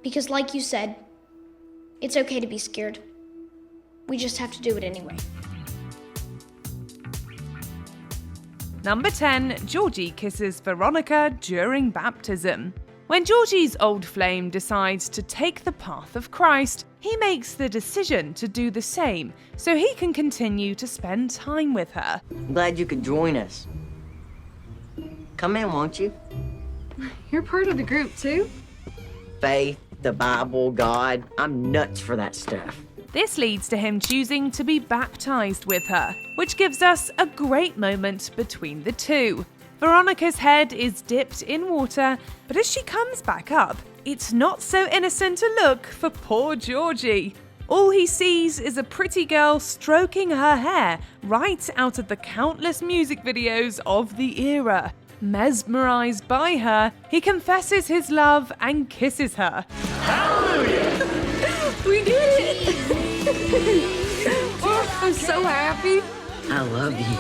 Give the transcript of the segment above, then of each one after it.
Because like you said, it's okay to be scared. We just have to do it anyway. Number 10, Georgie kisses Veronica during baptism. When Georgie's old flame decides to take the path of Christ, he makes the decision to do the same so he can continue to spend time with her. I'm glad you could join us. Come in, won't you? You're part of the group, too? Faith, the Bible, God, I'm nuts for that stuff. This leads to him choosing to be baptized with her, which gives us a great moment between the two. Veronica's head is dipped in water, but as she comes back up, it's not so innocent a look for poor Georgie. All he sees is a pretty girl stroking her hair right out of the countless music videos of the era. Mesmerized by her, he confesses his love and kisses her. Hallelujah! We did it! Oh, I'm so happy. I love you.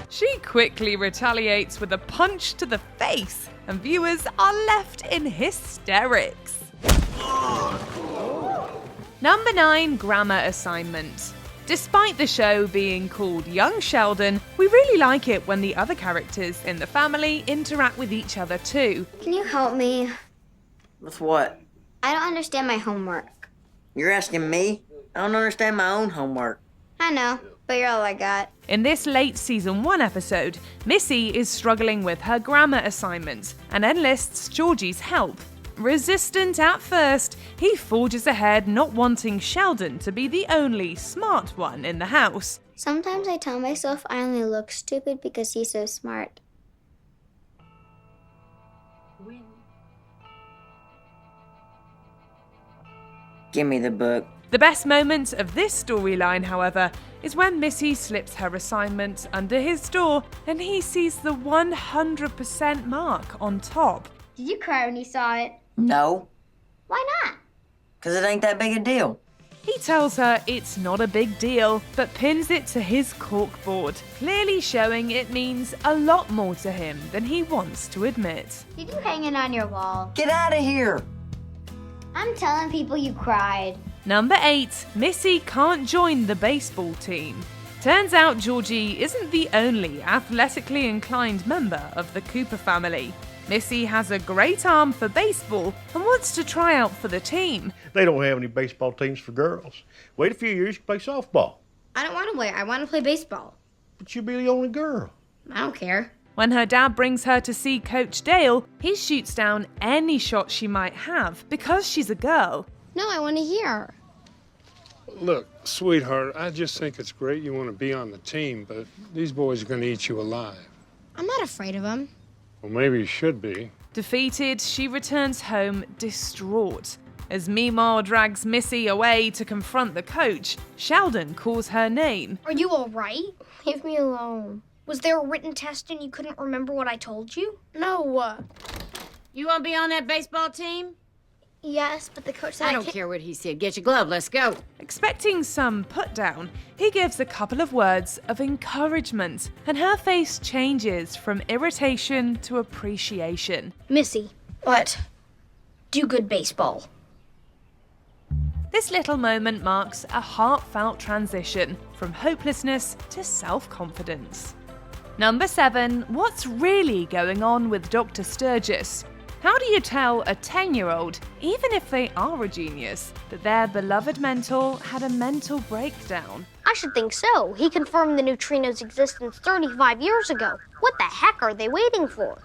She quickly retaliates with a punch to the face, and viewers are left in hysterics. Number 9, grammar assignment. Despite the show being called Young Sheldon, we really like it when the other characters in the family interact with each other too. Can you help me? With what? I don't understand my homework. You're asking me? I don't understand my own homework. I know, but you're all I got. In this late season 1 episode, Missy is struggling with her grammar assignments and enlists Georgie's help. Resistant at first, he forges ahead, not wanting Sheldon to be the only smart one in the house. Sometimes I tell myself I only look stupid because he's so smart. Give me the book. The best moment of this storyline, however, is when Missy slips her assignment under his door and he sees the 100% mark on top. Did you cry when you saw it? No, Why not? 'cause it ain't that big a deal. He tells her it's not a big deal, but pins it to his corkboard, clearly showing it means a lot more to him than he wants to admit. Did you hang it on your wall? Get out of here. I'm telling people you cried. Number 8, Missy can't join the baseball team. Turns out Georgie isn't the only athletically inclined member of the Cooper family. Missy has a great arm for baseball and wants to try out for the team. They don't have any baseball teams for girls. Wait a few years, you can play softball. I don't want to wait. I want to play baseball. But you'll be the only girl. I don't care. When her dad brings her to see Coach Dale, he shoots down any shot she might have because she's a girl. No, I want to hear. Look, sweetheart, I just think it's great you want to be on the team, but these boys are going to eat you alive. I'm not afraid of them. Well, maybe you should be. Defeated, she returns home distraught. As Meemaw drags Missy away to confront the coach, Sheldon calls her name. Are you all right? Leave me alone. Was there a written test and you couldn't remember what I told you? No. You want to be on that baseball team? Yes, but the coach said I don't care what he said. Get your glove. Let's go. Expecting some put down, he gives a couple of words of encouragement, and her face changes from irritation to appreciation. Missy. What? Do good baseball. This little moment marks a heartfelt transition from hopelessness to self-confidence. Number 7, what's really going on with Dr. Sturgis? How do you tell a 10-year-old, even if they are a genius, that their beloved mentor had a mental breakdown? I should think so. He confirmed the neutrino's existence 35 years ago. What the heck are they waiting for?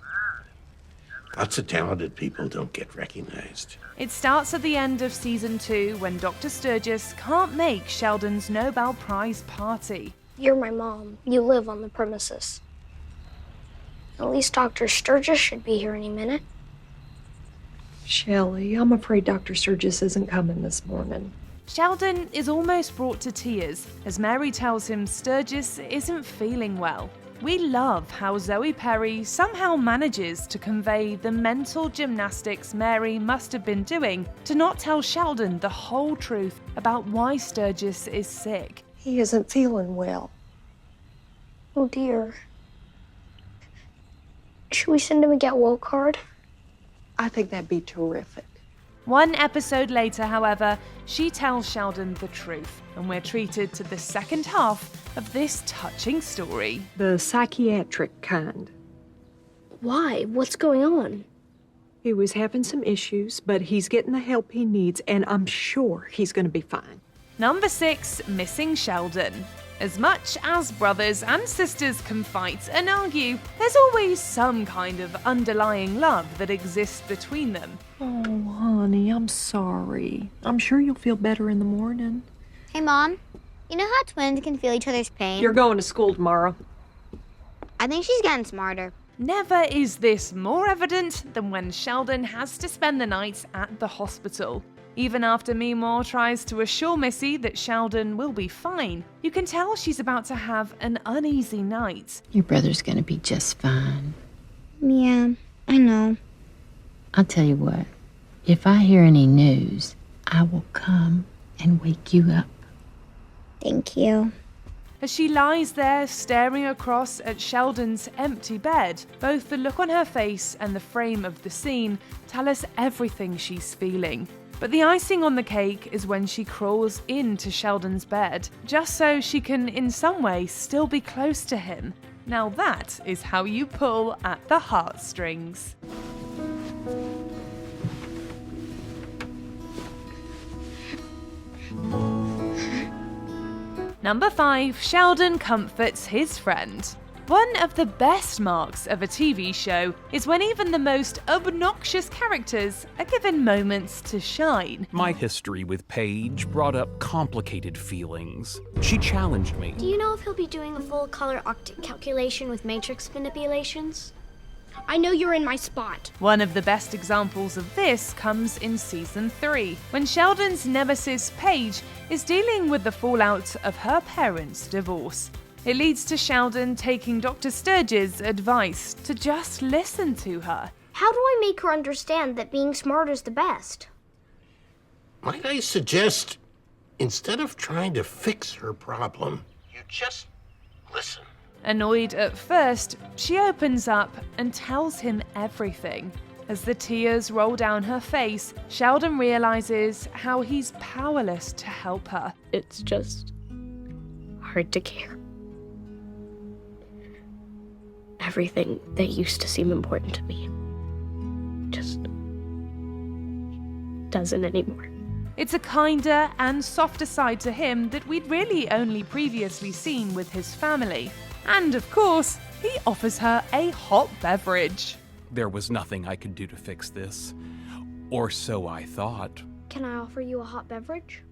Lots of talented people don't get recognized. It starts at the end of season 2 when Dr. Sturgis can't make Sheldon's Nobel Prize party. You're my mom. You live on the premises. At least Dr. Sturgis should be here any minute. Shelley, I'm afraid Dr. Sturgis isn't coming this morning. Sheldon is almost brought to tears as Mary tells him Sturgis isn't feeling well. We love how Zoe Perry somehow manages to convey the mental gymnastics Mary must have been doing to not tell Sheldon the whole truth about why Sturgis is sick. He isn't feeling well. Oh dear. Should we send him a get well card? I think that'd be terrific. One episode later, however, she tells Sheldon the truth, and we're treated to the second half of this touching story. The psychiatric kind. Why? What's going on? He was having some issues, but he's getting the help he needs, and I'm sure he's going to be fine. Number 6, missing Sheldon. As much as brothers and sisters can fight and argue, there's always some kind of underlying love that exists between them. Oh, honey, I'm sorry. I'm sure you'll feel better in the morning. Hey, Mom. You know how twins can feel each other's pain? You're going to school tomorrow. I think she's getting smarter. Never is this more evident than when Sheldon has to spend the night at the hospital. Even after Meemaw tries to assure Missy that Sheldon will be fine, you can tell she's about to have an uneasy night. Your brother's gonna be just fine. Yeah, I know. I'll tell you what, if I hear any news, I will come and wake you up. Thank you. As she lies there staring across at Sheldon's empty bed, both the look on her face and the frame of the scene tell us everything she's feeling. But the icing on the cake is when she crawls into Sheldon's bed, just so she can in some way still be close to him. Now that is how you pull at the heartstrings. Number 5, Sheldon comforts his friend. One of the best marks of a TV show is when even the most obnoxious characters are given moments to shine. My history with Paige brought up complicated feelings. She challenged me. Do you know if he'll be doing a full color octet calculation with matrix manipulations? I know you're in my spot. One of the best examples of this comes in season 3, when Sheldon's nemesis Paige is dealing with the fallout of her parents' divorce. It leads to Sheldon taking Dr. Sturgis' advice to just listen to her. How do I make her understand that being smart is the best? Might I suggest, instead of trying to fix her problem, you just listen. Annoyed at first, she opens up and tells him everything. As the tears roll down her face, Sheldon realizes how he's powerless to help her. It's just hard to care. Everything that used to seem important to me just doesn't anymore. It's a kinder and softer side to him that we'd really only previously seen with his family. And of course, he offers her a hot beverage. There was nothing I could do to fix this. Or so I thought. Can I offer you a hot beverage?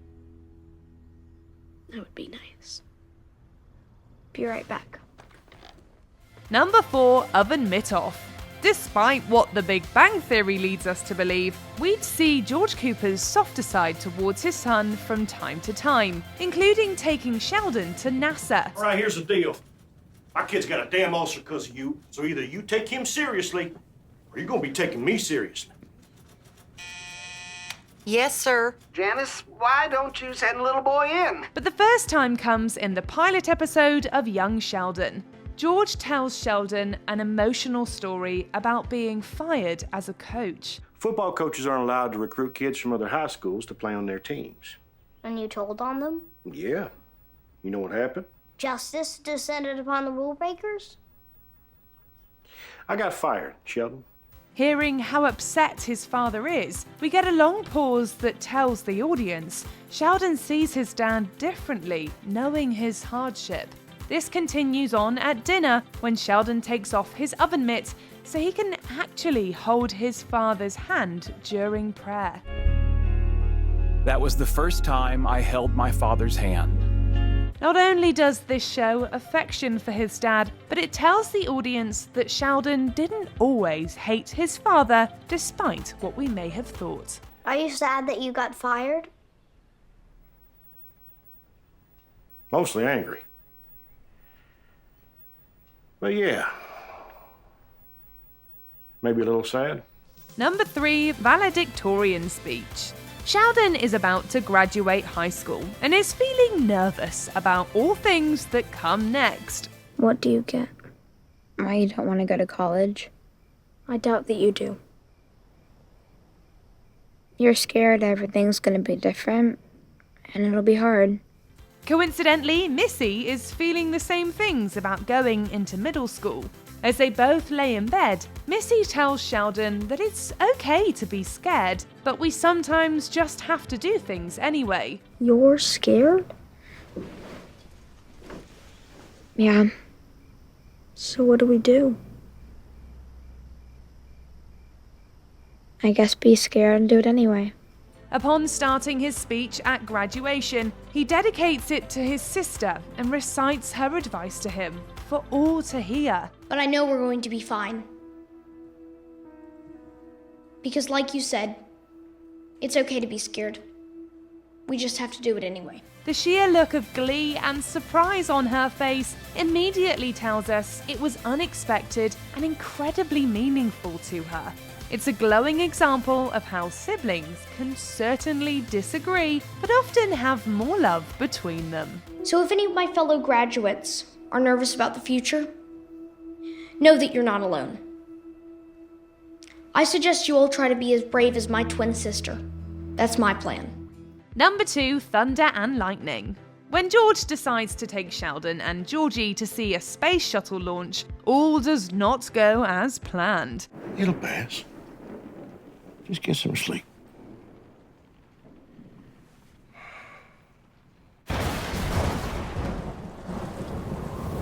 That would be nice. Be right back. Number 4, oven mitt off. Despite what The Big Bang Theory leads us to believe, we'd see George Cooper's softer side towards his son from time to time, including taking Sheldon to NASA. All right, here's the deal. Our kid's got a damn ulcer because of you, so either you take him seriously, or you're gonna be taking me seriously. Yes, sir. Janice, why don't you send little boy in? But the first time comes in the pilot episode of Young Sheldon. George tells Sheldon an emotional story about being fired as a coach. Football coaches aren't allowed to recruit kids from other high schools to play on their teams. And you told on them? Yeah. You know what happened? Justice descended upon the rule breakers? I got fired, Sheldon. Hearing how upset his father is, we get a long pause that tells the audience Sheldon sees his dad differently, knowing his hardship. This continues on at dinner when Sheldon takes off his oven mitt so he can actually hold his father's hand during prayer. That was the first time I held my father's hand. Not only does this show affection for his dad, but it tells the audience that Sheldon didn't always hate his father, despite what we may have thought. Are you sad that you got fired? Mostly angry. But yeah, maybe a little sad. Number 3, Valedictorian speech. Sheldon is about to graduate high school and is feeling nervous about all things that come next. What do you get? Why you don't want to go to college? I doubt that you do. You're scared everything's gonna be different, and it'll be hard. Coincidentally, Missy is feeling the same things about going into middle school. As they both lay in bed, Missy tells Sheldon that it's okay to be scared, but we sometimes just have to do things anyway. You're scared? Yeah. So what do we do? I guess be scared and do it anyway. Upon starting his speech at graduation, he dedicates it to his sister and recites her advice to him for all to hear. But I know we're going to be fine. Because like you said, it's okay to be scared. We just have to do it anyway. The sheer look of glee and surprise on her face immediately tells us it was unexpected and incredibly meaningful to her. It's a glowing example of how siblings can certainly disagree, but often have more love between them. So if any of my fellow graduates are nervous about the future, know that you're not alone. I suggest you all try to be as brave as my twin sister. That's my plan. Number 2, Thunder and Lightning. When George decides to take Sheldon and Georgie to see a space shuttle launch, all does not go as planned. It'll pass. Just get some sleep.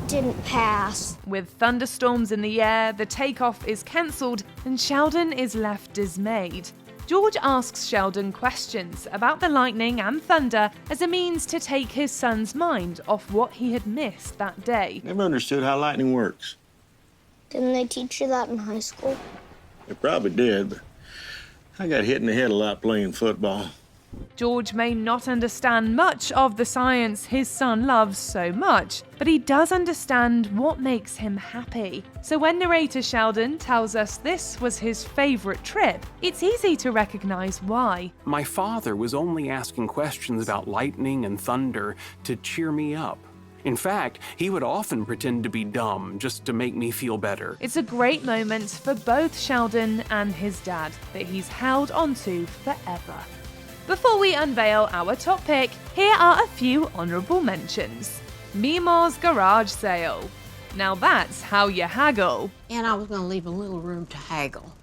Didn't pass. With thunderstorms in the air, the takeoff is cancelled and Sheldon is left dismayed. George asks Sheldon questions about the lightning and thunder as a means to take his son's mind off what he had missed that day. Never understood how lightning works. Didn't they teach you that in high school? They probably did, but I got hit in the head a lot playing football. George may not understand much of the science his son loves so much, but he does understand what makes him happy. So when narrator Sheldon tells us this was his favourite trip, it's easy to recognise why. My father was only asking questions about lightning and thunder to cheer me up. In fact, he would often pretend to be dumb just to make me feel better. It's a great moment for both Sheldon and his dad that he's held onto forever. Before we unveil our top pick, here are a few honourable mentions. Mima's garage sale. Now that's how you haggle. And I was going to leave a little room to haggle.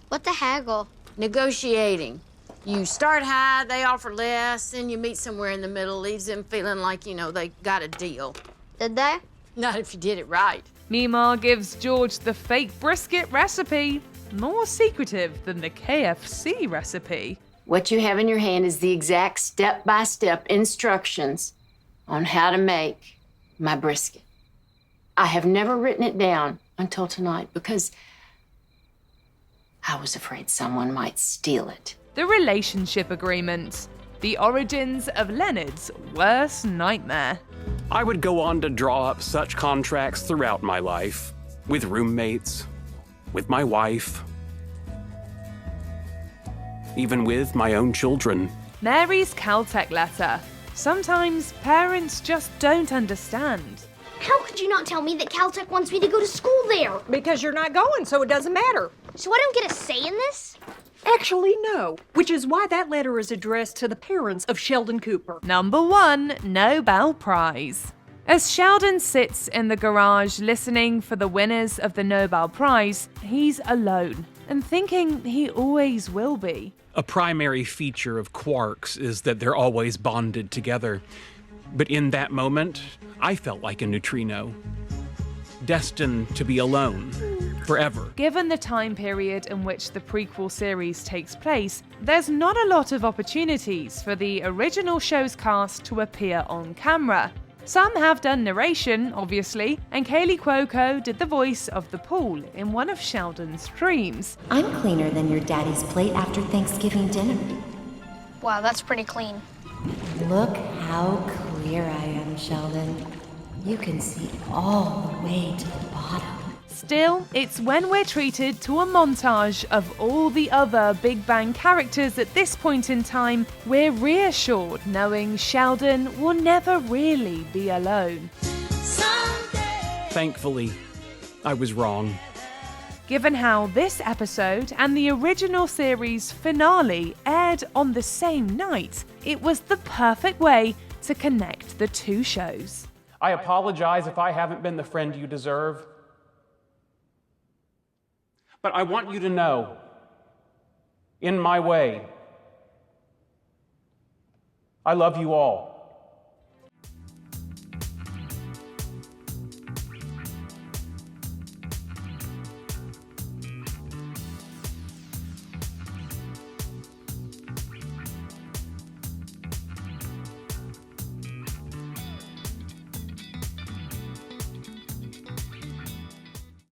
What the haggle? Negotiating. You start high, they offer less, then you meet somewhere in the middle, leaves them feeling like, they got a deal. Did they? Not if you did it right. Mima gives George the fake brisket recipe, more secretive than the KFC recipe. What you have in your hand is the exact step-by-step instructions on how to make my brisket. I have never written it down until tonight because I was afraid someone might steal it. The relationship agreement. The origins of Leonard's worst nightmare. I would go on to draw up such contracts throughout my life, with roommates, with my wife, even with my own children. Mary's Caltech letter. Sometimes parents just don't understand. How could you not tell me that Caltech wants me to go to school there? Because you're not going, so it doesn't matter. So I don't get a say in this? Actually, no. Which is why that letter is addressed to the parents of Sheldon Cooper. Number 1, Nobel Prize. As Sheldon sits in the garage listening for the winners of the Nobel Prize, he's alone and thinking he always will be. A primary feature of quarks is that they're always bonded together. But in that moment, I felt like a neutrino, destined to be alone forever. Given the time period in which the prequel series takes place, there's not a lot of opportunities for the original show's cast to appear on camera. Some have done narration, obviously, and Kaylee Cuoco did the voice of the pool in one of Sheldon's dreams. I'm cleaner than your daddy's plate after Thanksgiving dinner. Wow, that's pretty clean. Look how clear I am, Sheldon. You can see all the way to the bottom. Still, it's when we're treated to a montage of all the other Big Bang characters at this point in time, we're reassured knowing Sheldon will never really be alone. Thankfully, I was wrong. Given how this episode and the original series finale aired on the same night, it was the perfect way to connect the two shows. I apologize if I haven't been the friend you deserve. But I want you to know, in my way, I love you all.